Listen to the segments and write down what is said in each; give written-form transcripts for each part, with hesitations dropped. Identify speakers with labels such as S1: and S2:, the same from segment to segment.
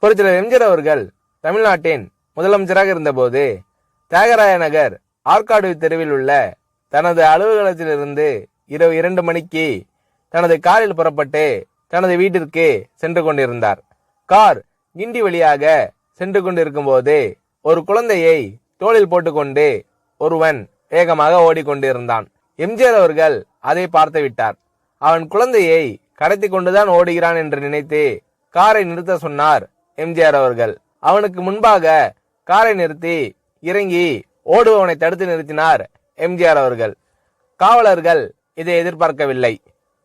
S1: புரட்சியாளர் எம்ஜிஆர் அவர்கள் தமிழ்நாட்டின் முதலமைச்சராக இருந்தபோது தியாகராய நகர் ஆற்காடு தெருவில் உள்ள தனது அலுவலகத்திலிருந்து இரவு 2 மணிக்கு தனது காரில் புறப்பட்டு தனது வீட்டிற்கு சென்று கொண்டிருந்தார். கார் கிண்டி வழியாக சென்று கொண்டிருக்கும் போது ஒரு குழந்தையை தோளில் போட்டுக்கொண்டு ஒருவன் வேகமாக ஓடிக்கொண்டிருந்தான். எம்ஜிஆர் அவர்கள் அதை பார்த்து விட்டார். அவன் குழந்தையை கடத்தி கொண்டுதான் ஓடுகிறான் என்று நினைத்து காரை நிறுத்த சொன்னார் எம்ஜிஆர் அவர்கள். அவனுக்கு முன்பாக காரை நிறுத்தி இறங்கி ஓடுபவனை தடுத்து நிறுத்தினார் எம்ஜிஆர் அவர்கள். காவலர்கள் இதை எதிர்பார்க்கவில்லை.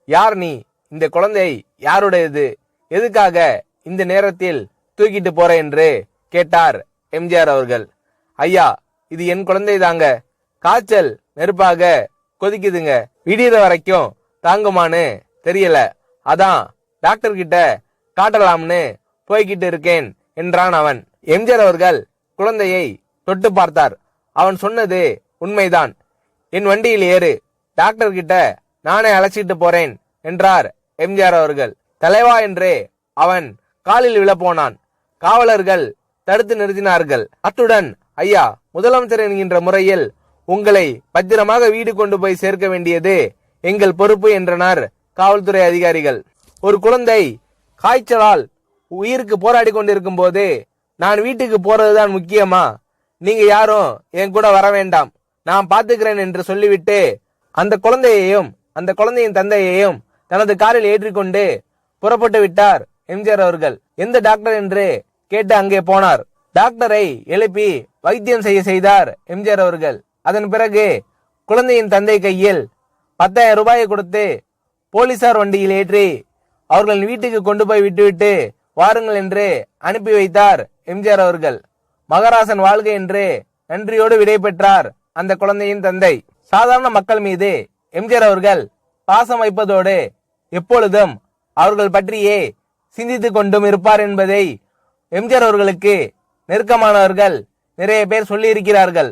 S1: யார் நீ? இந்த குழந்தை யாருடையது? எதுக்காக இந்த நேரத்தில் தூக்கிட்டு போற என்று கேட்டார் எம்ஜிஆர் அவர்கள். ஐயா, இது என் குழந்தை தாங்க. காய்ச்சல் நெருப்பாக கொதிக்குதுங்க. விடிகிற வரைக்கும் தாங்குமான்னு தெரியல. அதான் டாக்டர் கிட்ட காட்டலாம்னு போய்கிட்டு இருக்கேன் என்றான் அவன். எம்ஜிஆர் அவர்கள் குழந்தையை தொட்டு பார்த்தார். அவன் சொன்னது உண்மைதான். என் வண்டியில் ஏறு, டாக்டர் கிட்ட நானே அழைச்சிட்டு போறேன் என்றார் எம்ஜிஆர் அவர்கள். தலைவா என்று அவன் காலில் விழப்போனான். காவலர்கள் தடுத்து நிறுத்தினார்கள். அத்துடன், ஐயா, முதலமைச்சர் என்கின்ற முறையில் உங்களை பத்திரமாக வீடு கொண்டு போய் சேர்க்க வேண்டியது எங்கள் பொறுப்பு என்றனர் காவல்துறை அதிகாரிகள். ஒரு குழந்தை காய்ச்சலால் உயிருக்கு போராடி கொண்டிருக்கும் போது நான் வீட்டுக்கு போறதுதான் முக்கியமா? நீங்க யாரும் என் கூட வர வேண்டாம், நான் பாத்துக்கிறேன் என்று சொல்லிவிட்டு அந்த குழந்தையையும் அந்த குழந்தையின் தந்தையையும் தனது காரில் ஏற்றிக்கொண்டு புறப்பட்டு விட்டார் எம்ஜிஆர் அவர்கள். எந்த டாக்டர் என்று கேட்டு அங்கே போனார். டாக்டரை எழுப்பி வைத்தியம் செய்தார் எம்ஜிஆர் அவர்கள். அதன் பிறகு குழந்தையின் தந்தை கையில் 10,000 ரூபாயை கொடுத்து போலீசார் வண்டியில் ஏற்றி அவர்கள் வீட்டுக்கு கொண்டு போய் விட்டுவிட்டு வாருங்கள் என்று அனுப்பி வைத்தார் எம்ஜிஆர் அவர்கள். மகராசன் வாழ்க என்று நன்றியோடு விடை பெற்றார் அந்த குழந்தையின் தந்தை. சாதாரண மக்கள் மீது எம்ஜிஆர் அவர்கள் பாசம் வைப்பதோடு எப்பொழுதும் அவர்கள் பற்றியே சிந்தித்துக் கொண்டும் இருப்பார் என்பதை எம்ஜிஆர் அவர்களுக்கு நெருக்கமானவர்கள் நிறைய பேர் சொல்லி இருக்கிறார்கள்.